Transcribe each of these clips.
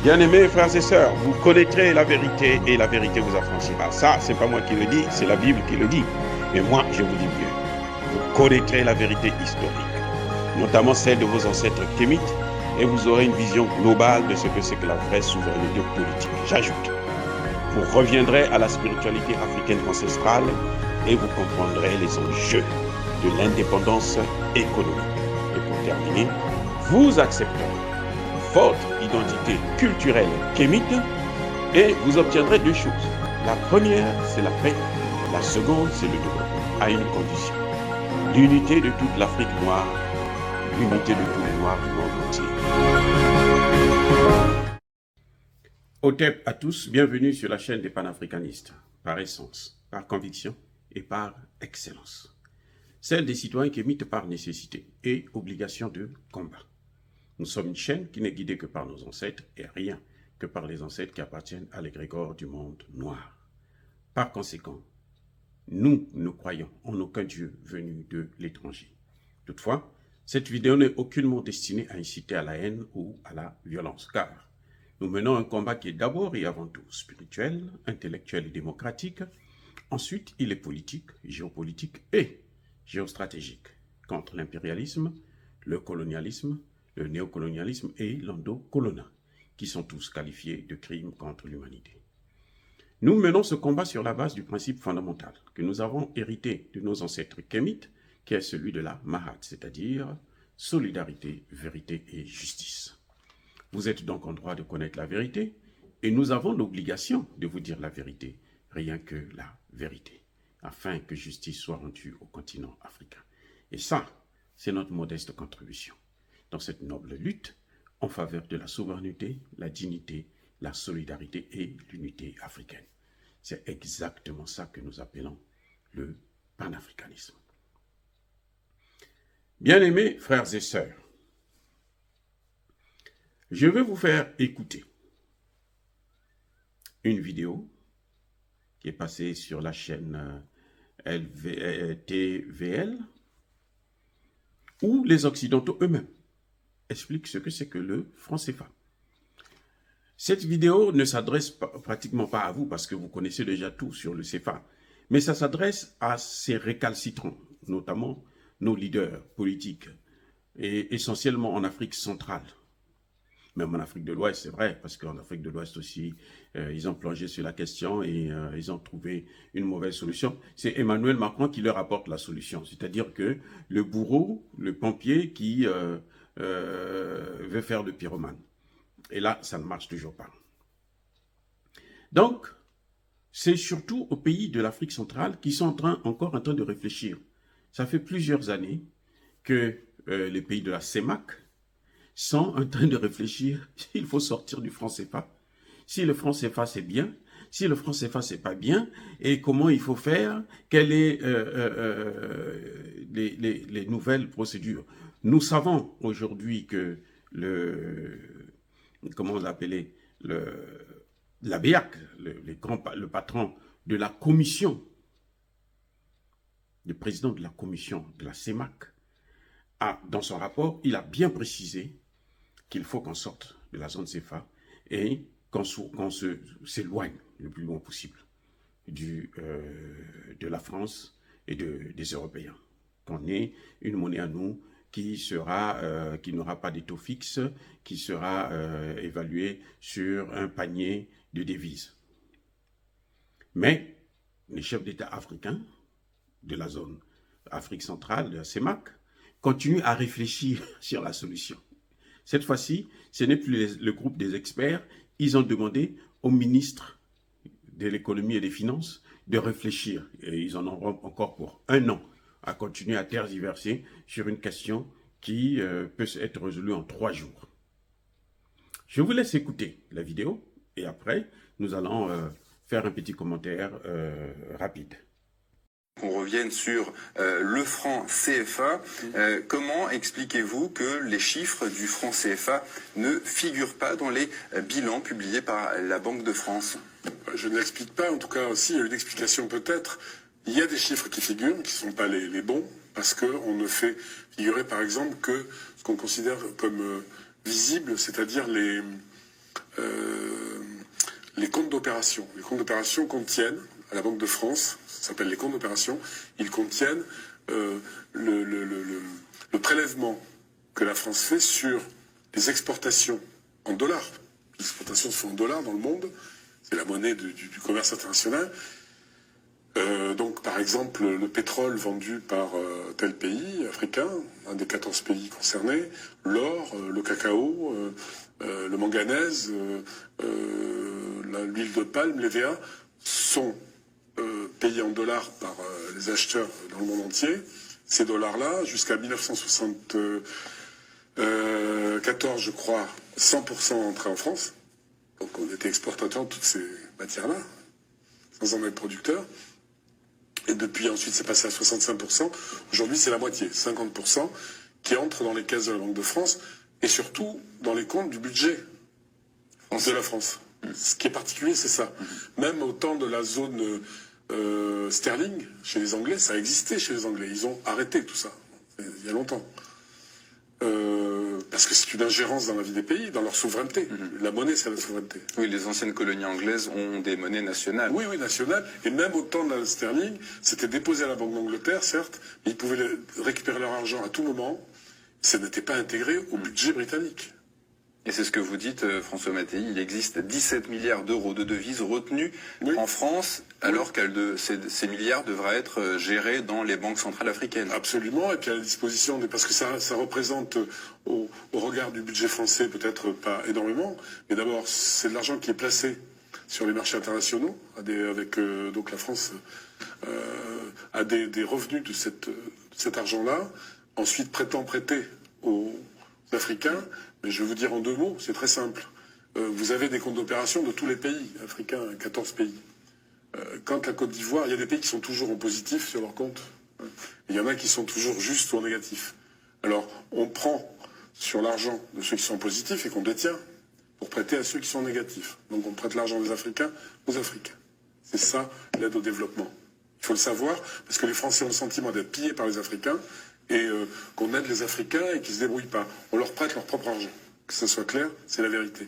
Bien-aimés frères et sœurs, vous connaîtrez la vérité et la vérité vous affranchira. Ça, c'est pas moi qui le dis, c'est la Bible qui le dit. Mais moi, je vous dis mieux. Vous connaîtrez la vérité historique, notamment celle de vos ancêtres kémites, et vous aurez une vision globale de ce que c'est que la vraie souveraineté politique. J'ajoute, vous reviendrez à la spiritualité africaine ancestrale et vous comprendrez les enjeux de l'indépendance économique. Et pour terminer, vous accepterez votre identité culturelle kémite et vous obtiendrez deux choses. La première, c'est la paix. La seconde, c'est le développement, à une condition. L'unité de toute l'Afrique noire, l'unité de tous les Noirs du monde entier. Otep à tous, bienvenue sur la chaîne des panafricanistes, par essence, par conviction et par excellence. Celle des citoyens kémites par nécessité et obligation de combat. Nous sommes une chaîne qui n'est guidée que par nos ancêtres et rien que par les ancêtres qui appartiennent à l'égrégore du monde noir. Par conséquent, nous ne croyons en aucun Dieu venu de l'étranger. Toutefois, cette vidéo n'est aucunement destinée à inciter à la haine ou à la violence, car nous menons un combat qui est d'abord et avant tout spirituel, intellectuel et démocratique. Ensuite, il est politique, géopolitique et géostratégique contre l'impérialisme, le colonialisme, le néocolonialisme et l'endocoloniat, qui sont tous qualifiés de crimes contre l'humanité. Nous menons ce combat sur la base du principe fondamental que nous avons hérité de nos ancêtres kémites, qui est celui de la Mahat, c'est-à-dire solidarité, vérité et justice. Vous êtes donc en droit de connaître la vérité, et nous avons l'obligation de vous dire la vérité, rien que la vérité, afin que justice soit rendue au continent africain. Et ça, c'est notre modeste contribution dans cette noble lutte en faveur de la souveraineté, la dignité, la solidarité et l'unité africaine. C'est exactement ça que nous appelons le panafricanisme. Bien-aimés frères et sœurs, je vais vous faire écouter une vidéo qui est passée sur la chaîne TVL, où les Occidentaux eux-mêmes expliquent ce que c'est que le franc CFA. Cette vidéo ne s'adresse pratiquement pas à vous parce que vous connaissez déjà tout sur le CFA, mais ça s'adresse à ces récalcitrants, notamment nos leaders politiques, et essentiellement en Afrique centrale. Même en Afrique de l'Ouest, c'est vrai, parce qu'en Afrique de l'Ouest aussi, ils ont plongé sur la question et ils ont trouvé une mauvaise solution. C'est Emmanuel Macron qui leur apporte la solution, c'est-à-dire que le bourreau, le pompier qui veut faire le pyromane. Et là, ça ne marche toujours pas. Donc, c'est surtout aux pays de l'Afrique centrale qui sont encore en train de réfléchir. Ça fait plusieurs années que les pays de la CEMAC sont en train de réfléchir s'il faut sortir du franc CFA, si le franc CFA c'est bien, si le franc CFA c'est pas bien, et comment il faut faire, quelles sont les nouvelles procédures. Nous savons aujourd'hui que comment on l'appelait, la BEAC, le patron de la commission, le président de la commission de la CEMAC, dans son rapport, il a bien précisé qu'il faut qu'on sorte de la zone CFA et qu'on s'éloigne le plus loin possible de la France et des Européens. Qu'on ait une monnaie à nous qui n'aura pas des taux fixes, qui sera évaluée sur un panier de devises. Mais les chefs d'État africains de la zone Afrique centrale, de la CEMAC, continuent à réfléchir sur la solution. Cette fois-ci, ce n'est plus le groupe des experts. Ils ont demandé au ministre de l'économie et des finances de réfléchir. Et ils en auront encore pour 1 an à continuer à tergiverser sur une question qui peut être résolue en 3 jours. Je vous laisse écouter la vidéo et après, nous allons faire un petit commentaire rapide. Qu'on revienne sur le franc CFA. Comment expliquez-vous que les chiffres du franc CFA ne figurent pas dans les bilans publiés par la Banque de France? Je ne l'explique pas, en tout cas, si, il y a une explication peut-être. Il y a des chiffres qui figurent, qui ne sont pas les bons, parce qu'on ne fait figurer, par exemple, que ce qu'on considère comme visible, c'est-à-dire les comptes d'opération. Les comptes d'opération contiennent, à la Banque de France, ça s'appelle les comptes d'opération, ils contiennent le prélèvement que la France fait sur les exportations en dollars. Les exportations se font en dollars dans le monde, c'est la monnaie du commerce international. Donc, par exemple, le pétrole vendu par tel pays africain, un des 14 pays concernés, l'or, le cacao, le manganèse, l'huile de palme, les VA, sont payés en dollars par les acheteurs dans le monde entier. Ces dollars-là, jusqu'à 1974, je crois, 100% entraient en France. Donc on était exportateur de toutes ces matières-là, sans en être producteur. Et depuis, ensuite, c'est passé à 65%. Aujourd'hui, c'est la moitié, 50%, qui entre dans les caisses de la Banque de France et surtout dans les comptes du budget de la France. Ce qui est particulier, c'est ça. Même au temps de la zone sterling, chez les Anglais, ça existait chez les Anglais. Ils ont arrêté tout ça, il y a longtemps. Parce que c'est une ingérence dans la vie des pays, dans leur souveraineté. La monnaie, c'est la souveraineté. Oui, les anciennes colonies anglaises ont des monnaies nationales. Oui, nationales. Et même au temps de la sterling, c'était déposé à la Banque d'Angleterre, certes, mais ils pouvaient récupérer leur argent à tout moment. Ça n'était pas intégré au budget britannique. Et c'est ce que vous dites, François Mattei, il existe 17 milliards d'euros de devises retenues en France, alors que ces milliards devraient être gérés dans les banques centrales africaines. Absolument, et puis à la disposition, parce que ça représente, au regard du budget français, peut-être pas énormément, mais d'abord, c'est de l'argent qui est placé sur les marchés internationaux, donc la France a des revenus de cet argent-là, ensuite prêter aux Africains. Mais je vais vous dire en 2 mots, c'est très simple. Vous avez des comptes d'opération de tous les pays africains, 14 pays. Quand la Côte d'Ivoire, il y a des pays qui sont toujours en positif sur leurs comptes. Il y en a qui sont toujours juste ou en négatif. Alors, on prend sur l'argent de ceux qui sont positifs et qu'on détient pour prêter à ceux qui sont négatifs. Donc on prête l'argent des Africains aux Africains. C'est ça l'aide au développement. Il faut le savoir, parce que les Français ont le sentiment d'être pillés par les Africains, et qu'on aide les Africains et qu'ils ne se débrouillent pas. On leur prête leur propre argent. Que ce soit clair, c'est la vérité.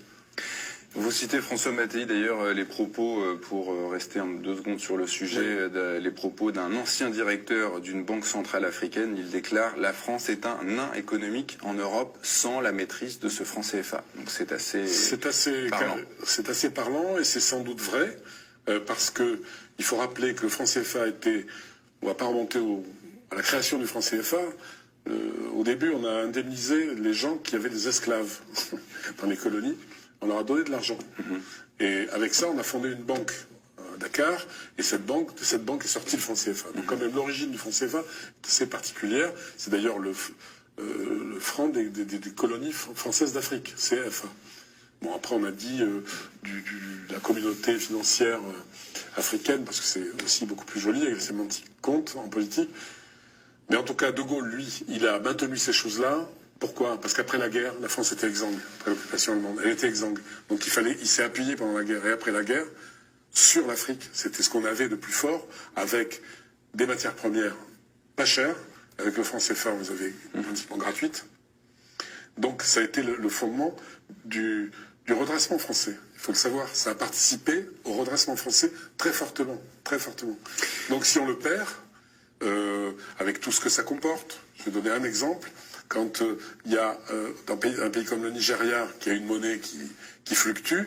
Vous citez François Mattei, d'ailleurs, les propos, pour rester en 2 secondes sur le sujet, les propos d'un ancien directeur d'une banque centrale africaine. Il déclare « La France est un nain économique en Europe sans la maîtrise de ce franc CFA ». Donc c'est assez parlant. C'est assez parlant et c'est sans doute vrai, parce que il faut rappeler que le franc CFA était... On ne va pas remonter à la création du franc CFA. Au début, on a indemnisé les gens qui avaient des esclaves dans les colonies. On leur a donné de l'argent. Et avec ça, on a fondé une banque à Dakar. Et de cette banque est sorti le franc CFA. Donc quand même, l'origine du franc CFA est assez particulière. C'est d'ailleurs le franc des colonies françaises d'Afrique, CFA. Bon, après, on a dit de la communauté financière africaine, parce que c'est aussi beaucoup plus joli, avec les sémantiques compte en politique. Mais en tout cas, De Gaulle, lui, il a maintenu ces choses-là. Pourquoi? Parce qu'après la guerre, la France était exsangue, après l'occupation allemande. Elle était exsangue. Donc il s'est appuyé pendant la guerre et après la guerre sur l'Afrique. C'était ce qu'on avait de plus fort, avec des matières premières pas chères. Avec le franc CFA, on les avait pratiquement gratuites. Donc ça a été le fondement du redressement français. Il faut le savoir, ça a participé au redressement français très fortement, très fortement. Donc si on le perd, avec tout ce que ça comporte, je vais donner un exemple. Quand il y a un pays comme le Nigeria qui a une monnaie qui fluctue,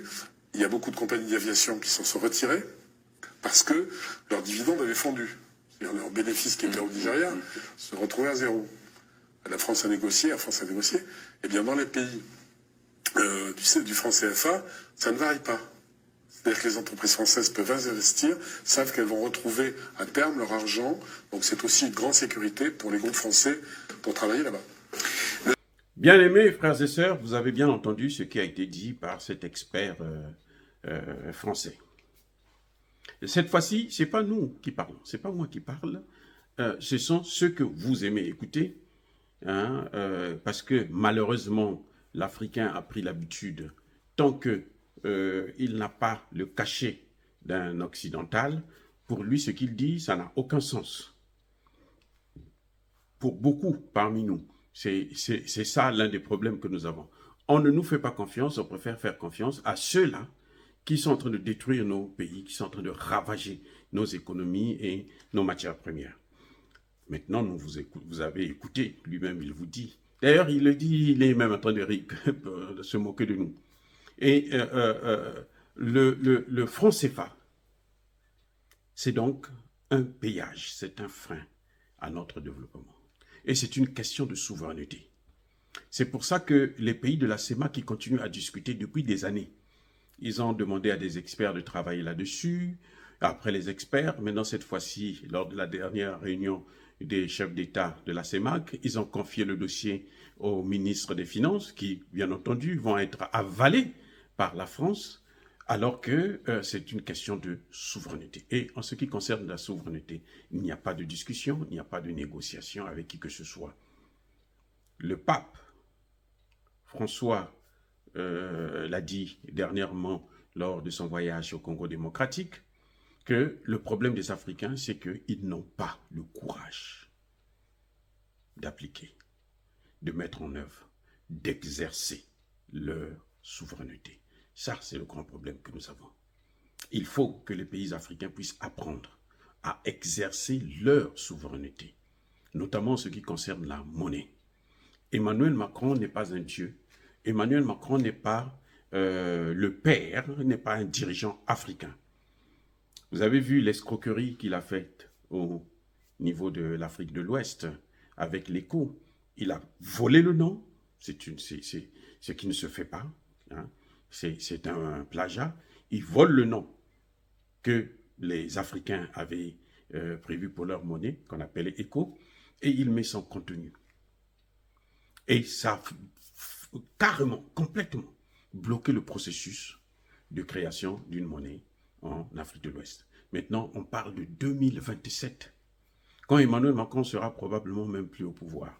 il y a beaucoup de compagnies d'aviation qui s'en sont retirées parce que leurs dividendes avaient fondu. C'est-à-dire leurs bénéfices qui étaient au Nigeria se retrouvaient à zéro. La France a négocié, et bien dans les pays du franc CFA, ça ne varie pas. C'est-à-dire que les entreprises françaises peuvent investir, savent qu'elles vont retrouver à terme leur argent. Donc c'est aussi une grande sécurité pour les groupes français pour travailler là-bas. Bien-aimés frères et sœurs, vous avez bien entendu ce qui a été dit par cet expert français. Et cette fois-ci, c'est pas nous qui parlons, c'est pas moi qui parle, ce sont ceux que vous aimez écouter, hein, parce que malheureusement, l'Africain a pris l'habitude, tant que il n'a pas le cachet d'un occidental, pour lui, ce qu'il dit, ça n'a aucun sens. Pour beaucoup parmi nous, c'est ça l'un des problèmes que nous avons. On ne nous fait pas confiance, on préfère faire confiance à ceux-là qui sont en train de détruire nos pays, qui sont en train de ravager nos économies et nos matières premières. Maintenant, vous avez écouté, lui-même il vous dit. D'ailleurs, il le dit, il est même en train de se moquer de nous. Et le franc CFA, c'est donc un péage, c'est un frein à notre développement. Et c'est une question de souveraineté. C'est pour ça que les pays de la CEMA qui continuent à discuter depuis des années, ils ont demandé à des experts de travailler là-dessus. Après les experts, maintenant cette fois-ci, lors de la dernière réunion des chefs d'État de la CEMAC, ils ont confié le dossier au ministre des Finances qui, bien entendu, vont être avalés par la France, alors que c'est une question de souveraineté. Et en ce qui concerne la souveraineté, il n'y a pas de discussion, il n'y a pas de négociation avec qui que ce soit. Le pape François l'a dit dernièrement lors de son voyage au Congo démocratique, que le problème des Africains, c'est qu'ils n'ont pas le courage d'appliquer, de mettre en œuvre, d'exercer leur souveraineté. Ça, c'est le grand problème que nous avons. Il faut que les pays africains puissent apprendre à exercer leur souveraineté, notamment en ce qui concerne la monnaie. Emmanuel Macron n'est pas un dieu. Emmanuel Macron n'est pas le père, n'est pas un dirigeant africain. Vous avez vu l'escroquerie qu'il a faite au niveau de l'Afrique de l'Ouest avec l'ECO. Il a volé le nom, c'est ce qui ne se fait pas. Hein. C'est un plagiat. Il vole le nom que les Africains avaient prévu pour leur monnaie, qu'on appelait ECO, et il met son contenu. Et ça a carrément, complètement bloqué le processus de création d'une monnaie en Afrique de l'Ouest. Maintenant, on parle de 2027, quand Emmanuel Macron sera probablement même plus au pouvoir.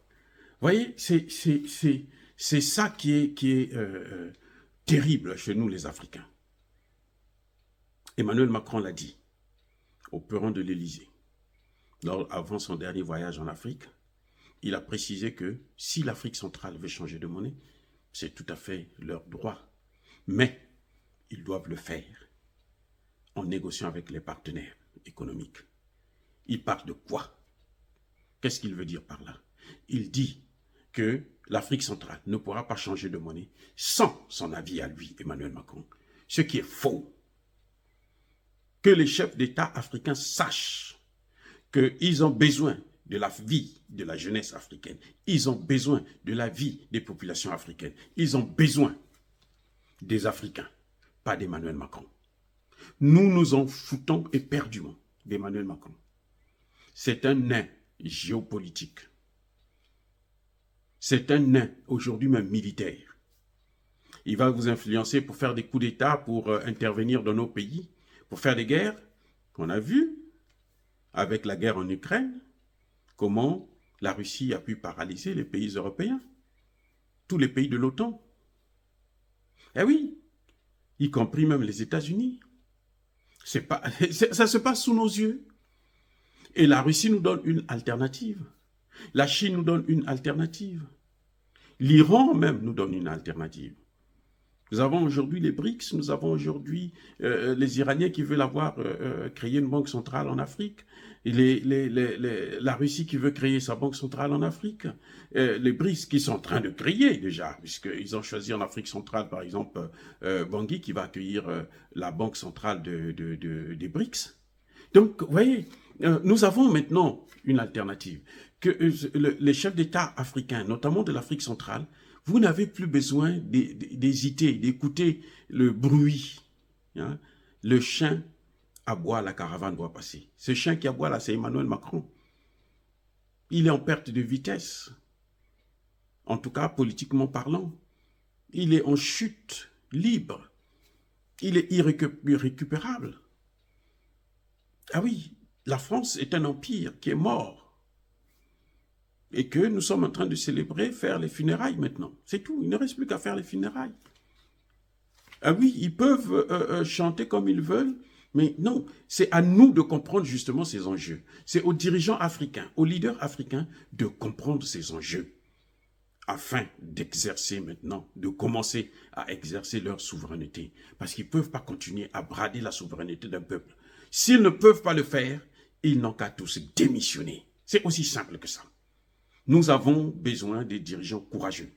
Vous voyez, c'est ça qui est terrible chez nous les Africains. Emmanuel Macron l'a dit au perron de l'Élysée, avant son dernier voyage en Afrique. Il a précisé que si l'Afrique centrale veut changer de monnaie, c'est tout à fait leur droit. Mais ils doivent le faire en négociant avec les partenaires économiques. Il parle de quoi? Qu'est-ce qu'il veut dire par là? Il dit que l'Afrique centrale ne pourra pas changer de monnaie sans son avis à lui, Emmanuel Macron. Ce qui est faux. Que les chefs d'État africains sachent qu'ils ont besoin de la vie de la jeunesse africaine. Ils ont besoin de la vie des populations africaines. Ils ont besoin des Africains, pas d'Emmanuel Macron. Nous nous en foutons éperdument d'Emmanuel Macron. C'est un nain géopolitique. C'est un nain, aujourd'hui même militaire. Il va vous influencer pour faire des coups d'État, pour intervenir dans nos pays, pour faire des guerres. On a vu, avec la guerre en Ukraine, comment la Russie a pu paralyser les pays européens, tous les pays de l'OTAN. Eh oui, y compris même les États-Unis. Ça se passe sous nos yeux. Et la Russie nous donne une alternative. La Chine nous donne une alternative. L'Iran même nous donne une alternative. Nous avons aujourd'hui les BRICS, nous avons aujourd'hui les Iraniens qui veulent créer une banque centrale en Afrique, et la Russie qui veut créer sa banque centrale en Afrique, les BRICS qui sont en train de créer déjà, puisqu'ils ont choisi en Afrique centrale, par exemple, Bangui qui va accueillir la banque centrale des BRICS. Donc, vous voyez, nous avons maintenant une alternative, que les chefs d'État africains, notamment de l'Afrique centrale, vous n'avez plus besoin d'hésiter, d'écouter le bruit. Hein. Le chien aboie, la caravane doit passer. Ce chien qui aboie là, c'est Emmanuel Macron. Il est en perte de vitesse. En tout cas, politiquement parlant. Il est en chute libre. Il est irrécupérable. Ah oui, la France est un empire qui est mort. Et que nous sommes en train de célébrer, faire les funérailles maintenant. C'est tout, il ne reste plus qu'à faire les funérailles. Ah oui, ils peuvent chanter comme ils veulent, mais non, c'est à nous de comprendre justement ces enjeux. C'est aux dirigeants africains, aux leaders africains de comprendre ces enjeux. afin d'exercer maintenant, de commencer à exercer leur souveraineté. Parce qu'ils ne peuvent pas continuer à brader la souveraineté d'un peuple. S'ils ne peuvent pas le faire, ils n'ont qu'à tous démissionner. C'est aussi simple que ça. Nous avons besoin des dirigeants courageux.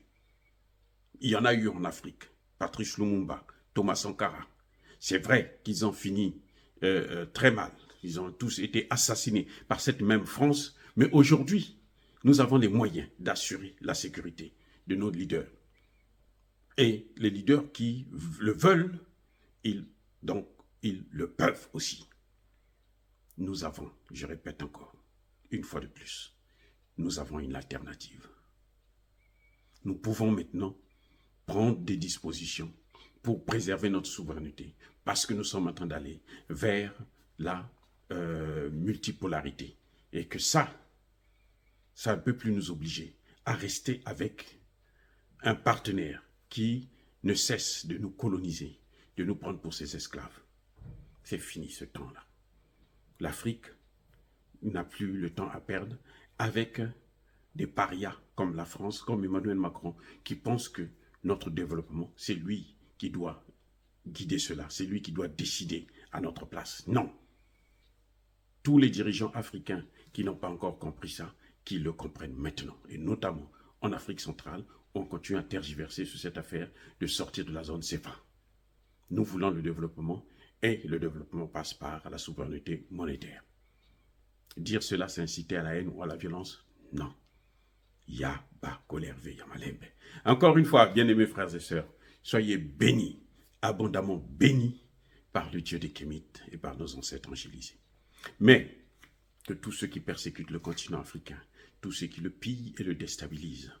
Il y en a eu en Afrique. Patrice Lumumba, Thomas Sankara. C'est vrai qu'ils ont fini très mal. Ils ont tous été assassinés par cette même France. Mais aujourd'hui, nous avons les moyens d'assurer la sécurité de nos leaders. Et les leaders qui le veulent, ils le peuvent aussi. Nous avons, je répète encore, une fois de plus, nous avons une alternative. Nous pouvons maintenant prendre des dispositions pour préserver notre souveraineté, parce que nous sommes en train d'aller vers la multipolarité. Et que ça ne peut plus nous obliger à rester avec un partenaire qui ne cesse de nous coloniser, de nous prendre pour ses esclaves. C'est fini ce temps-là. L'Afrique n'a plus le temps à perdre avec des parias comme la France, comme Emmanuel Macron, qui pensent que notre développement, c'est lui qui doit guider cela, c'est lui qui doit décider à notre place. Non. Tous les dirigeants africains qui n'ont pas encore compris ça, qui le comprennent maintenant, et notamment en Afrique centrale, on continue à tergiverser sur cette affaire de sortir de la zone CFA. Nous voulons le développement, et le développement passe par la souveraineté monétaire. Dire cela, c'est inciter à la haine ou à la violence? Non. Yaba kolerve yamalembe. Encore une fois, bien-aimés frères et sœurs, soyez bénis, abondamment bénis par le Dieu des Kémites et par nos ancêtres angélisés. Mais que tous ceux qui persécutent le continent africain, tous ceux qui le pillent et le déstabilisent,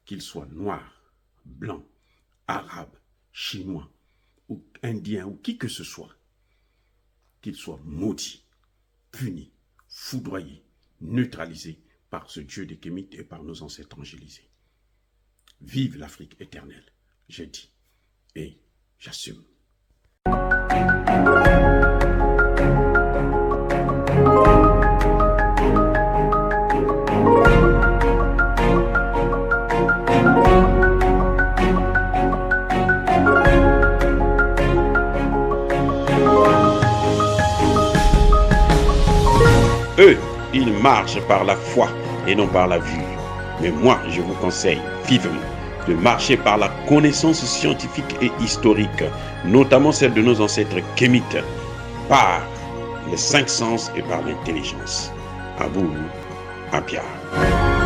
qu'ils soient noirs, blancs, arabes, chinois, ou indiens, ou qui que ce soit, qu'ils soient maudits, punis, foudroyés, neutralisés par ce Dieu des Kémites et par nos ancêtres angélisés. Vive l'Afrique éternelle, j'ai dit, et j'assume. Eux, ils marchent par la foi et non par la vue. Mais moi, je vous conseille vivement de marcher par la connaissance scientifique et historique, notamment celle de nos ancêtres kémites, par les 5 sens et par l'intelligence. À vous, à Pierre.